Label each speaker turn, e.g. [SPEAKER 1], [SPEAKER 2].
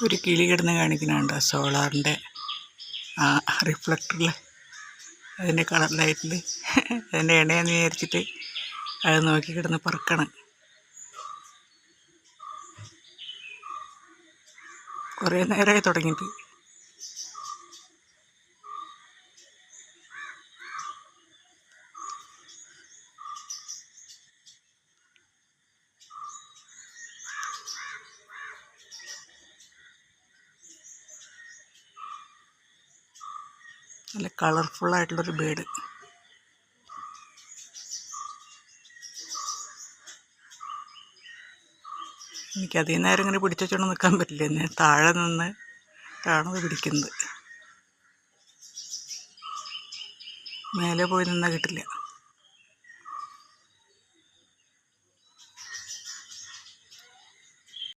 [SPEAKER 1] ഒരു കിളി കിടന്ന് കാണിക്കുന്നുണ്ട് സോളാറിൻ്റെ ആ റിഫ്ലക്ടറിൽ, അതിൻ്റെ കളർ ലൈറ്റിൽ അതിൻ്റെ എണ്ണയെന്ന് വിചാരിച്ചിട്ട് അത് നോക്കി കിടന്ന് പറക്കണം. കുറേ നേരമായി തുടങ്ങിയിട്ട്. നല്ല കളർഫുള്ളായിട്ടുള്ളൊരു ബേഡ്. എനിക്ക് അധികം നേരം ഇങ്ങനെ പിടിച്ചുകൊണ്ട് നിൽക്കാൻ പറ്റില്ല, എന്നെ താഴെ നിന്ന് കാണുന്നത് പിടിക്കുന്നത്. മേലെ പോയി നിന്നാൽ കിട്ടില്ല.